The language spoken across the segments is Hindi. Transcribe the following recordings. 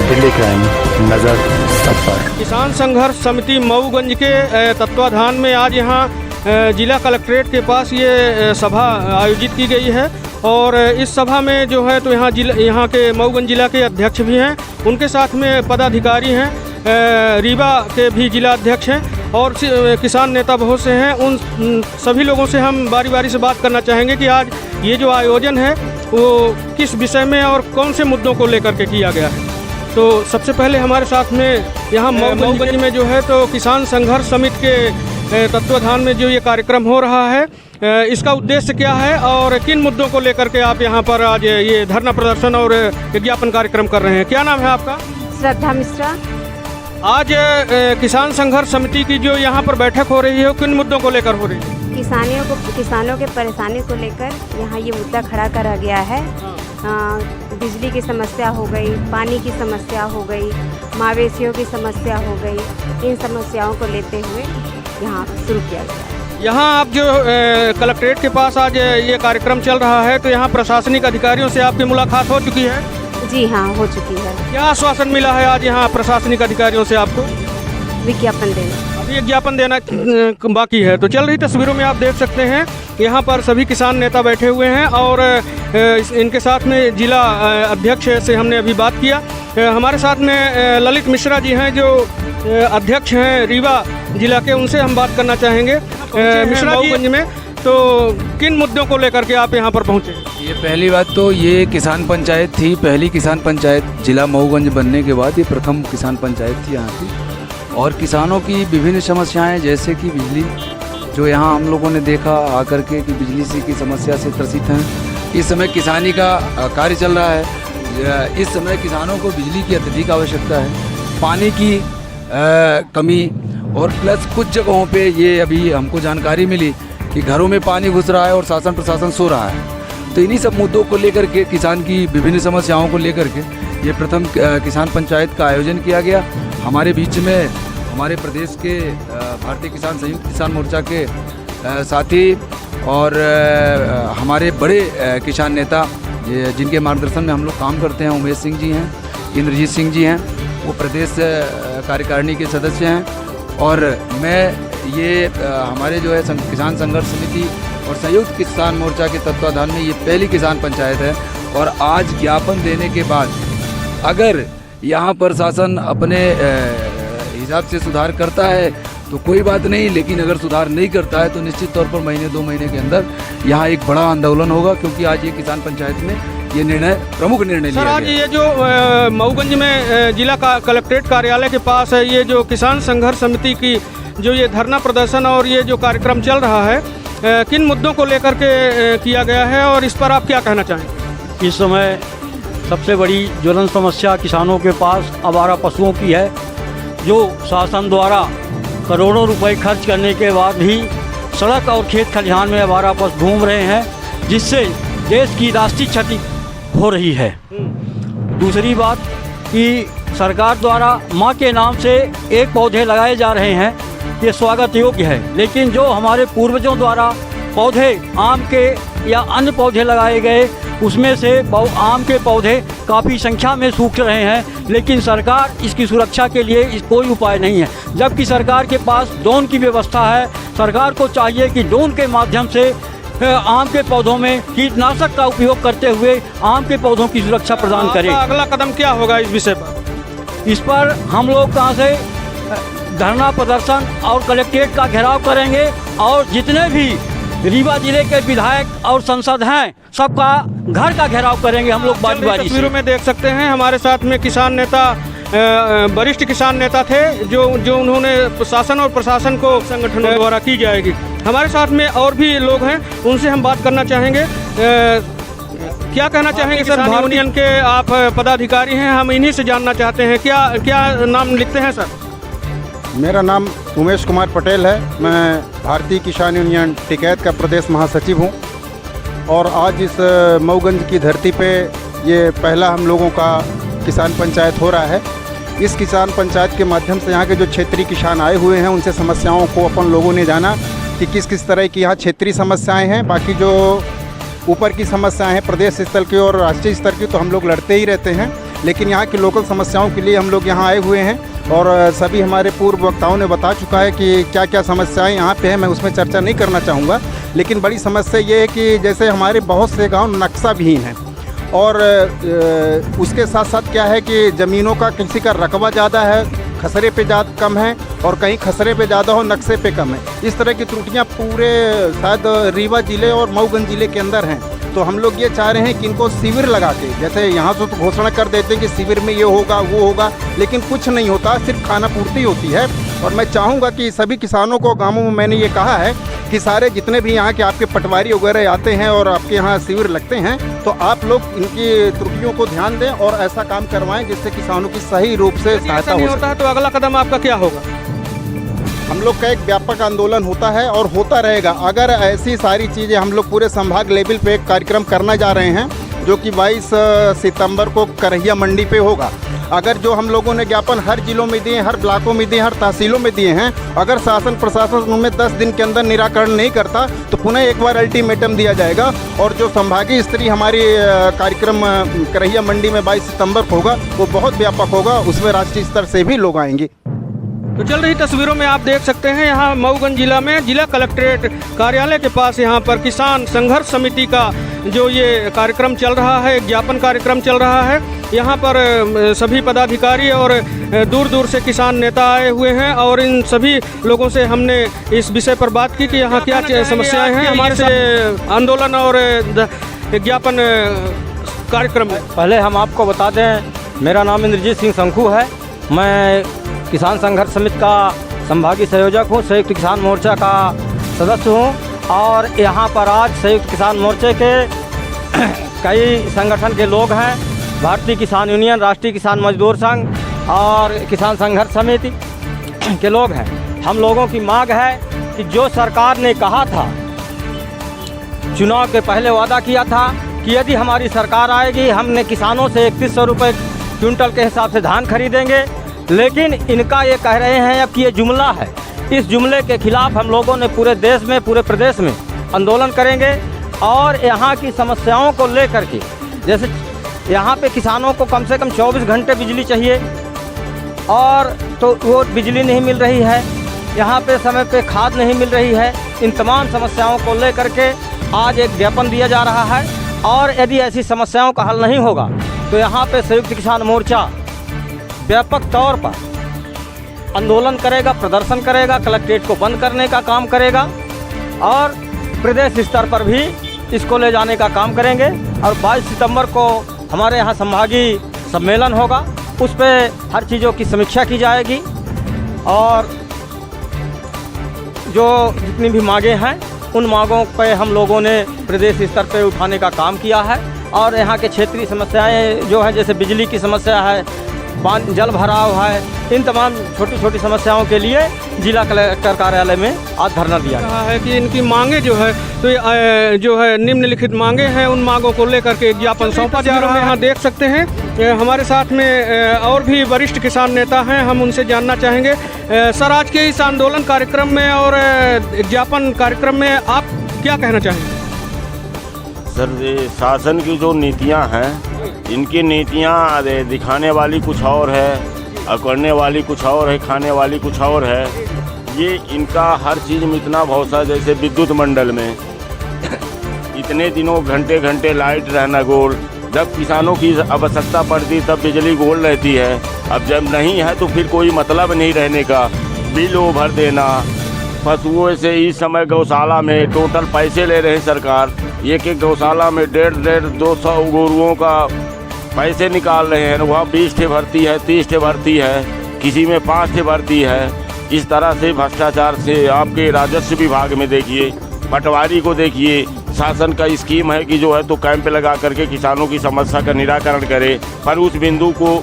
दिल्ली क्राइम, नज़र सब पर। किसान संघर्ष समिति मऊगंज के तत्वाधान में आज यहाँ जिला कलेक्ट्रेट के पास ये सभा आयोजित की गई है और इस सभा में जो है तो यहाँ के मऊगंज जिला के अध्यक्ष भी हैं, उनके साथ में पदाधिकारी हैं, रीवा के भी जिला अध्यक्ष हैं और किसान नेता बहुत से हैं। उन सभी लोगों से हम बारी बारी से बात करना चाहेंगे कि आज ये जो आयोजन है वो किस विषय में और कौन से मुद्दों को लेकर के किया गया है। तो सबसे पहले हमारे साथ में यहाँ मऊगंज में जो है तो किसान संघर्ष समिति के तत्वाधान में जो ये कार्यक्रम हो रहा है, इसका उद्देश्य क्या है और किन मुद्दों को लेकर के आप यहाँ पर आज ये धरना प्रदर्शन और विज्ञापन कार्यक्रम कर रहे हैं। क्या नाम है आपका? श्रद्धा मिश्रा। आज किसान संघर्ष समिति की जो यहाँ पर बैठक हो रही है, किन मुद्दों को लेकर हो रही है? किसानों के परेशानी को लेकर यहाँ ये मुद्दा खड़ा करा गया है। बिजली की समस्या हो गई, पानी की समस्या हो गई, मवेशियों की समस्या हो गई, इन समस्याओं को लेते हुए यहाँ शुरू किया गया है। यहाँ आप जो कलेक्ट्रेट के पास आज ये कार्यक्रम चल रहा है तो यहाँ प्रशासनिक अधिकारियों से आपकी मुलाकात हो चुकी है? जी हाँ, हो चुकी है। क्या आश्वासन मिला है आज यहाँ प्रशासनिक अधिकारियों से आपको? विज्ञापन देना। अभी विज्ञापन देना बाकी है। तो चल रही तस्वीरों में आप देख सकते हैं यहाँ पर सभी किसान नेता बैठे हुए हैं और इनके साथ में जिला अध्यक्ष से हमने अभी बात किया। हमारे साथ में ललित मिश्रा जी हैं जो अध्यक्ष हैं रीवा जिला के, उनसे हम बात करना चाहेंगे। मिश्रा जी में तो किन मुद्दों को लेकर के आप यहाँ पर पहुँचे? ये पहली बात तो ये किसान पंचायत थी, पहली किसान पंचायत जिला मऊगंज बनने के बाद ये प्रथम किसान पंचायत थी यहाँ की। और किसानों की विभिन्न समस्याएं जैसे कि बिजली, जो यहाँ हम लोगों ने देखा आकर के कि बिजली से की समस्या से त्रसित हैं। इस समय किसानी का कार्य चल रहा है, इस समय किसानों को बिजली की अत्यधिक आवश्यकता है, पानी की कमी और प्लस कुछ जगहों पे ये अभी हमको जानकारी मिली कि घरों में पानी घुस रहा है और शासन प्रशासन सो रहा है। तो इन्हीं सब मुद्दों को लेकर के, किसान की विभिन्न समस्याओं को लेकर के ये प्रथम किसान पंचायत का आयोजन किया गया। हमारे बीच में हमारे प्रदेश के भारतीय किसान संयुक्त किसान मोर्चा के साथी और हमारे बड़े किसान नेता जिनके मार्गदर्शन में हम लोग काम करते हैं, उमेश सिंह जी हैं, इंद्रजीत सिंह जी हैं, वो प्रदेश कार्यकारिणी के सदस्य हैं। और मैं ये हमारे जो है किसान संघर्ष समिति और संयुक्त किसान मोर्चा के तत्वाधान में ये पहली किसान पंचायत है। और आज ज्ञापन देने के बाद अगर यहाँ पर शासन अपने हिसाब से सुधार करता है तो कोई बात नहीं, लेकिन अगर सुधार नहीं करता है तो निश्चित तौर पर महीने 2 महीने के अंदर यहाँ एक बड़ा आंदोलन होगा, क्योंकि आज ये किसान पंचायत में ये निर्णय प्रमुख निर्णय लिया गया। आज ये जो मऊगंज में जिला का कलेक्ट्रेट कार्यालय के पास है, ये जो किसान संघर्ष समिति की जो ये धरना प्रदर्शन और ये जो कार्यक्रम चल रहा है, किन मुद्दों को लेकर के किया गया है और इस पर आप क्या कहना चाहेंगे? इस समय सबसे बड़ी ज्वलंत समस्या किसानों के पास आवारा पशुओं की है, जो शासन द्वारा करोड़ों रुपए खर्च करने के बाद भी सड़क और खेत खलिहान में आवारा पशु घूम रहे हैं, जिससे देश की राष्ट्रीय क्षति हो रही है। दूसरी बात कि सरकार द्वारा माँ के नाम से एक पौधे लगाए जा रहे हैं, ये स्वागत योग्य है, लेकिन जो हमारे पूर्वजों द्वारा पौधे आम के या अन्य पौधे लगाए गए, उसमें से आम के पौधे काफ़ी संख्या में सूख रहे हैं, लेकिन सरकार इसकी सुरक्षा के लिए कोई उपाय नहीं है। जबकि सरकार के पास ड्रोन की व्यवस्था है, सरकार को चाहिए कि ड्रोन के माध्यम से आम के पौधों में कीटनाशक का उपयोग करते हुए आम के पौधों की सुरक्षा प्रदान करें। अगला कदम क्या होगा इस विषय पर? इस पर हम लोग कहाँ से धरना प्रदर्शन और कलेक्ट्रेट का घेराव करेंगे और जितने भी रीवा जिले के विधायक और सांसद हैं सबका घर का घेराव करेंगे हम लोग बारी बारी से। तस्वीरों में देख सकते हैं हमारे साथ में किसान नेता, वरिष्ठ किसान नेता थे जो उन्होंने शासन और प्रशासन को संगठनों द्वारा की जाएगी। हमारे साथ में और भी लोग हैं, उनसे हम बात करना चाहेंगे। क्या कहना चाहेंगे सर? यूनियन के आप पदाधिकारी हैं, हम इन्हीं से जानना चाहते हैं, क्या नाम लिखते हैं सर? मेरा नाम उमेश कुमार पटेल है, मैं भारतीय किसान यूनियन टिकैत का प्रदेश महासचिव हूं। और आज इस मऊगंज की धरती पे ये पहला हम लोगों का किसान पंचायत हो रहा है। इस किसान पंचायत के माध्यम से यहाँ के जो क्षेत्रीय किसान आए हुए हैं, उनसे समस्याओं को अपन लोगों ने जाना कि किस किस तरह की यहाँ क्षेत्रीय समस्याएं हैं। बाकी जो ऊपर की समस्याएं हैं प्रदेश स्तर की और राष्ट्रीय स्तर की, तो हम लोग लड़ते ही रहते हैं। लेकिन यहाँ की लोकल समस्याओं के लिए हम लोग यहाँ आए हुए हैं और सभी हमारे पूर्व वक्ताओं ने बता चुका है कि क्या क्या समस्याएं यहाँ पे हैं। मैं उसमें चर्चा नहीं करना चाहूँगा, लेकिन बड़ी समस्या ये है कि जैसे हमारे बहुत से गांव नक्शा विहीन हैं और उसके साथ साथ क्या है कि ज़मीनों का किसी का रकबा ज़्यादा है, खसरे पे ज़्यादा कम है, और कहीं खसरे पे ज़्यादा हो, नक्शे पे कम है। इस तरह की त्रुटियाँ पूरे शायद रीवा ज़िले और मऊगंज ज़िले के अंदर हैं। तो हम लोग ये चाह रहे हैं कि इनको शिविर लगा के, जैसे यहाँ से तो घोषणा कर देते हैं कि शिविर में ये होगा वो होगा, लेकिन कुछ नहीं होता, सिर्फ खाना पूर्ति होती है। और मैं चाहूँगा कि सभी किसानों को गाँवों में, मैंने ये कहा है कि सारे जितने भी यहाँ के आपके पटवारी वगैरह आते हैं और आपके यहाँ शिविर लगते हैं, तो आप लोग इनकी त्रुटियों को ध्यान दें और ऐसा काम करवाएं जिससे किसानों की सही रूप से सहायता हो होता है। तो अगला कदम आपका क्या होगा? हम लोग का एक व्यापक आंदोलन होता है और होता रहेगा। अगर ऐसी सारी चीज़ें, हम लोग पूरे संभाग लेवल पे एक कार्यक्रम करना जा रहे हैं जो कि 22 सितंबर को करहिया मंडी पे होगा। अगर जो हम लोगों ने ज्ञापन हर जिलों में दिए, हर ब्लॉकों में दिए, हर तहसीलों में दिए हैं, अगर शासन प्रशासन उनमें 10 दिन के अंदर निराकरण नहीं करता तो पुनः एक बार अल्टीमेटम दिया जाएगा। और जो संभागीय स्तरीय हमारी कार्यक्रम करहिया मंडी में 22 सितंबर को होगा वो बहुत व्यापक होगा, उसमें राष्ट्रीय स्तर से भी लोग आएंगे। तो चल रही तस्वीरों में आप देख सकते हैं यहाँ मऊगंज जिला में जिला कलेक्ट्रेट कार्यालय के पास यहाँ पर किसान संघर्ष समिति का जो ये कार्यक्रम चल रहा है, ज्ञापन कार्यक्रम चल रहा है। यहाँ पर सभी पदाधिकारी और दूर दूर से किसान नेता आए हुए हैं और इन सभी लोगों से हमने इस विषय पर बात की कि यहाँ क्या समस्याएं हैं हमारे से आंदोलन और ज्ञापन कार्यक्रम में। पहले हम आपको बता दें, मेरा नाम इंद्रजीत सिंह शंकु है। मैं किसान संघर्ष समिति का संभागीय संयोजक हूँ, संयुक्त किसान मोर्चा का सदस्य हूँ। और यहाँ पर आज संयुक्त किसान मोर्चे के कई संगठन के लोग हैं, भारतीय किसान यूनियन, राष्ट्रीय किसान मजदूर संघ और किसान संघर्ष समिति के लोग हैं। हम लोगों की मांग है कि जो सरकार ने कहा था, चुनाव के पहले वादा किया था कि यदि हमारी सरकार आएगी हमने किसानों से 3100 रुपये क्विंटल के हिसाब से धान खरीदेंगे, लेकिन इनका ये कह रहे हैं अब कि ये जुमला है। इस जुमले के खिलाफ हम लोगों ने पूरे देश में, पूरे प्रदेश में आंदोलन करेंगे और यहाँ की समस्याओं को लेकर के, जैसे यहाँ पे किसानों को कम से कम 24 घंटे बिजली चाहिए और तो वो बिजली नहीं मिल रही है, यहाँ पे समय पे खाद नहीं मिल रही है। इन तमाम समस्याओं को लेकर के आज एक ज्ञापन दिया जा रहा है और यदि ऐसी समस्याओं का हल नहीं होगा तो यहाँ पे संयुक्त किसान मोर्चा व्यापक तौर पर आंदोलन करेगा, प्रदर्शन करेगा, कलेक्ट्रेट को बंद करने का काम करेगा और प्रदेश स्तर पर भी इसको ले जाने का काम करेंगे। और 22 सितंबर को हमारे यहाँ संभागीय सम्मेलन होगा, उस पर हर चीज़ों की समीक्षा की जाएगी और जो जितनी भी मांगें हैं उन मांगों पे हम लोगों ने प्रदेश स्तर पे उठाने का काम किया है। और यहाँ के क्षेत्रीय समस्याएं जो हैं, जैसे बिजली की समस्या है, जल भराव है, इन तमाम छोटी छोटी समस्याओं के लिए जिला कलेक्टर कार्यालय में आज धरना दिया रहा है कि इनकी मांगे जो है तो जो है निम्नलिखित मांगे हैं, उन मांगों को लेकर के ज्ञापन सौंपा जा रहा है। यहाँ देख सकते हैं हमारे साथ में और भी वरिष्ठ किसान नेता हैं, हम उनसे जानना चाहेंगे। सर, आज के इस आंदोलन कार्यक्रम में और ज्ञापन कार्यक्रम में आप क्या कहना चाहेंगे? सर, शासन की जो नीतियाँ हैं, इनकी नीतियाँ दिखाने वाली कुछ और है और करने वाली कुछ और है, खाने वाली कुछ और है। ये इनका हर चीज़ में इतना भरोसा, जैसे विद्युत मंडल में इतने दिनों घंटे घंटे लाइट रहना गोल, जब किसानों की आवश्यकता पड़ती तब बिजली गोल रहती है। अब जब नहीं है तो फिर कोई मतलब नहीं रहने का, बिल ओवर देना। पशुओं से इस समय गौशाला में टोटल पैसे ले रहे हैं सरकार, एक एक गौशाला में 150-200 गोरुओं का पैसे निकाल रहे हैं। वहाँ 20 ठे भर्ती है, 30 ठे भर्ती है, किसी में 5 ठे भर्ती है। इस तरह से भ्रष्टाचार से आपके राजस्व विभाग में देखिए, पटवारी को देखिए, शासन का स्कीम है कि जो है तो कैंप लगा करके किसानों की समस्या का निराकरण करे, पर उस बिंदु को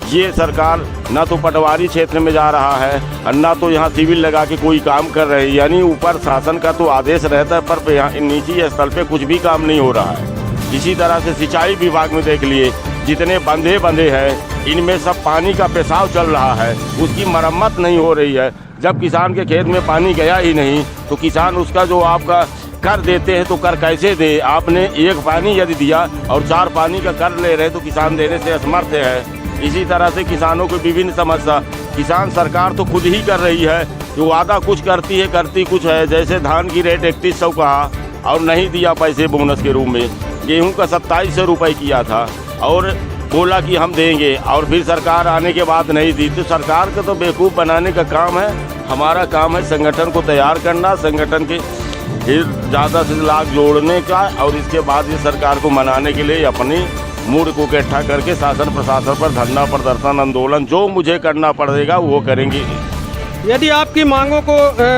ये सरकार ना तो पटवारी क्षेत्र में जा रहा है और ना तो यहाँ सिविल लगा के कोई काम कर रहे हैं। यानी ऊपर शासन का तो आदेश रहता है पर यहाँ नीचे स्तर पे कुछ भी काम नहीं हो रहा है। इसी तरह से सिंचाई विभाग में देख लिए, जितने बंधे हैं इनमें सब पानी का पेशाब चल रहा है, उसकी मरम्मत नहीं हो रही है। जब किसान के खेत में पानी गया ही नहीं तो किसान उसका जो आपका कर देते हैं तो कर कैसे दे? आपने एक पानी यदि दिया और 4 पानी का कर ले रहे तो किसान देने से असमर्थ है। इसी तरह से किसानों की विभिन्न समस्या किसान सरकार तो खुद ही कर रही है, जो वादा कुछ करती है करती कुछ है। जैसे धान की रेट 3100 कहा और नहीं दिया पैसे बोनस के रूप में, गेहूं का 2700 रुपये किया था और बोला कि हम देंगे और फिर सरकार आने के बाद नहीं दी। तो सरकार का तो बेवकूफ़ बनाने का काम है। हमारा काम है संगठन को तैयार करना, संगठन के फिर ज़्यादा से लाख जोड़ने का और इसके बाद ये सरकार को मनाने के लिए अपनी मूड को इकट्ठा करके शासन प्रशासन पर धरना प्रदर्शन आंदोलन जो मुझे करना पड़ेगा वो करेंगे। यदि आपकी मांगों को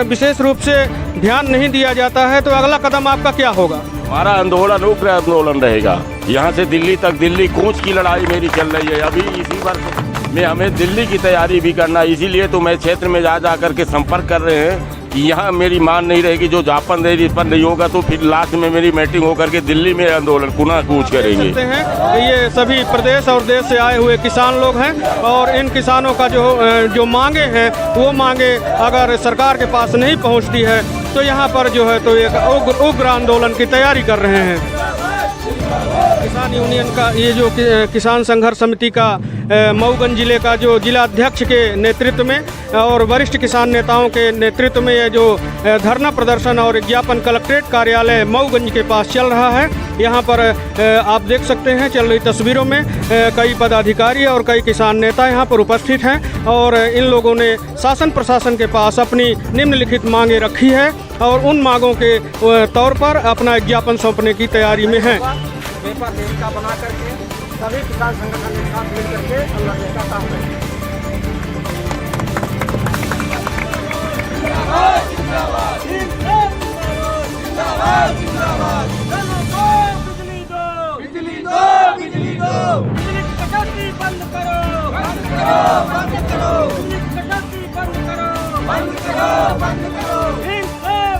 विशेष रूप से ध्यान नहीं दिया जाता है तो अगला कदम आपका क्या होगा? हमारा आंदोलन उग्र आंदोलन रहेगा। यहाँ से दिल्ली तक, दिल्ली कूच की लड़ाई मेरी चल रही है। अभी इसी वर्ष में हमें दिल्ली की तैयारी भी करना, इसीलिए तो मैं क्षेत्र में जा कर के संपर्क कर रहे हैं कि यहाँ मेरी मान नहीं रहेगी। जो जापन दे इस पर नहीं होगा तो फिर लास्ट में मेरी मीटिंग होकर के दिल्ली में आंदोलन पुनः कूच करेंगे। ये सभी प्रदेश और देश से आए हुए किसान लोग हैं और इन किसानों का जो मांगे हैं वो मांगे अगर सरकार के पास नहीं पहुँचती है तो यहाँ पर जो है तो एक उग्र आंदोलन की तैयारी कर रहे हैं। किसान यूनियन का ये जो किसान संघर्ष समिति का मऊगंज जिले का जो जिला अध्यक्ष के नेतृत्व में और वरिष्ठ किसान नेताओं के नेतृत्व में ये जो धरना प्रदर्शन और ज्ञापन कलेक्ट्रेट कार्यालय मऊगंज के पास चल रहा है। यहाँ पर आप देख सकते हैं चल रही तस्वीरों में कई पदाधिकारी और कई किसान नेता यहाँ पर उपस्थित हैं और इन लोगों ने शासन प्रशासन के पास अपनी निम्नलिखित मांगें रखी है और उन मांगों के तौर पर अपना ज्ञापन सौंपने की तैयारी में हैं। पेपर का बना करके सभी किसान संगठन के साथ मिल करके हम लड़ने का काम करेंगे। बिजली दो, बिजली दो, बिजली कटौती बंद करो, बंद करो, बंद करो, बिजली कटौती बंद करो, बंद करो, बंद करो।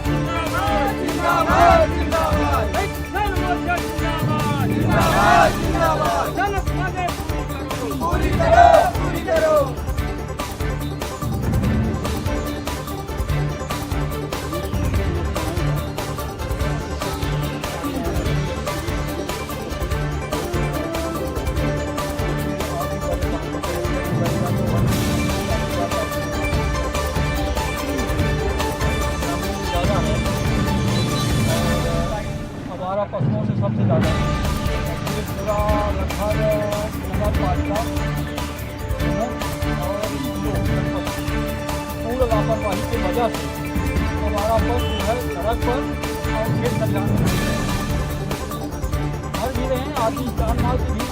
जिंदाबाद, जिंदाबाद, जिंदाबाद, किसान मोर्चा जिंदाबाद, जिंदाबाद, जिंदाबाद। जनक मांगे पूरी करो, पूरी करो। पशुओं से सबसे ज़्यादा पूरा लगभग नगरपालिका और पूर्ण लापरवाही की वजह से हमारा पशु जो है सड़क पर और खेत खलिहान मर भी रहे हैं, आदमी जान माल से भी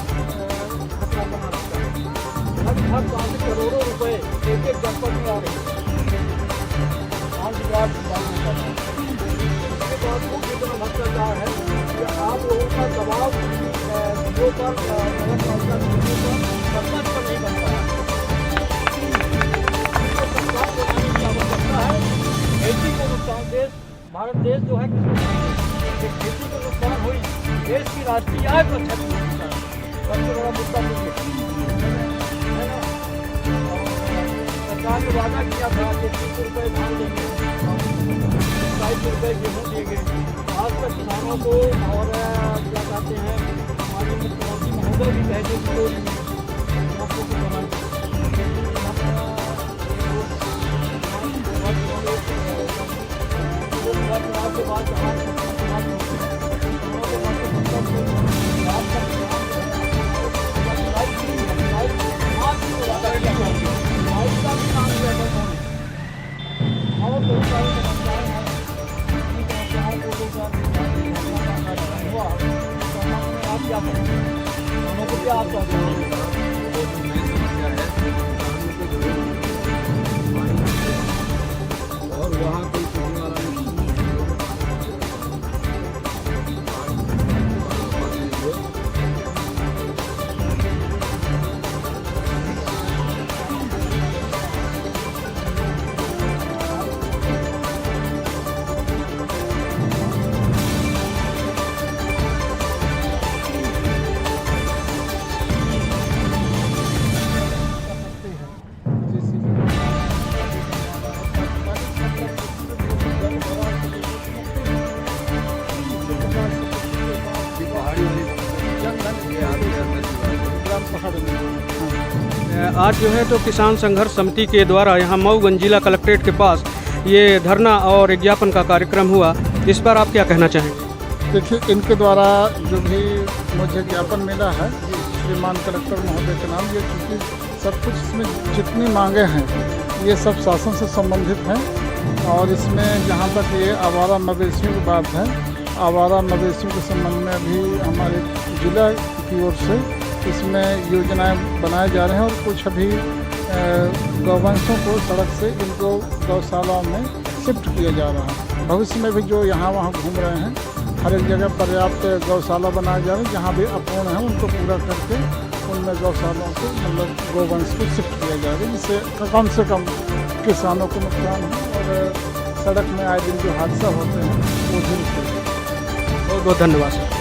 खतरा बना रहता है। लगभग 5 करोड़ों रुपए एक जनपद में आ रहे हैं। भ्रष्टाचार है कि आप लोगों का दबाव जो पर सरपंच पर नहीं बनता है। सरकार बनाने की आवश्यकता है। खेती को नुकसान, देश भारत देश जो है खेती को नुकसान हुई, देश की राष्ट्रीय आय पर क्षति होता है। सबसे बड़ा मुद्दा तो ये है ना। सरकार ने वादा किया था कि 30 रुपये धान देंगे, 22 रुपये गेहूँ देंगे। आज तक किसानों को और क्या कहते हैं हमारे मुख्यमंत्री महोदय भी कहते हैं कि आपको को बनाए के बाद और वहाँ कोई सुनने वाला नहीं। आज जो है तो किसान संघर्ष समिति के द्वारा यहाँ मऊगंज जिला कलेक्ट्रेट के पास ये धरना और ज्ञापन का कार्यक्रम हुआ, इस पर आप क्या कहना चाहेंगे? देखिए, इनके द्वारा जो भी मुझे ज्ञापन मिला है श्रीमान कलेक्टर महोदय के नाम, ये क्योंकि सब कुछ इसमें जितनी मांगे हैं ये सब शासन से संबंधित हैं। और इसमें जहाँ तक ये आवारा मवेशियों की बात है, आवारा मवेशियों के संबंध में भी हमारे जिला की ओर से इसमें योजनाएं बनाए जा रहे हैं और कुछ अभी गौवंशों को सड़क से इनको गौशालाओं में शिफ्ट किया जा रहा है। भविष्य में भी जो यहाँ वहाँ घूम रहे हैं, हर एक जगह पर्याप्त गौशाला बनाए जा रहे हैं, जहाँ भी अपूर्ण है उनको पूरा करके उनमें गौशालाओं से मतलब गौवंश को शिफ्ट किया जा रहा है, जिससे कम से कम किसानों को नुकसान हो और सड़क में आए दिन जो हादसा होते हैं वो भी। बहुत बहुत धन्यवाद।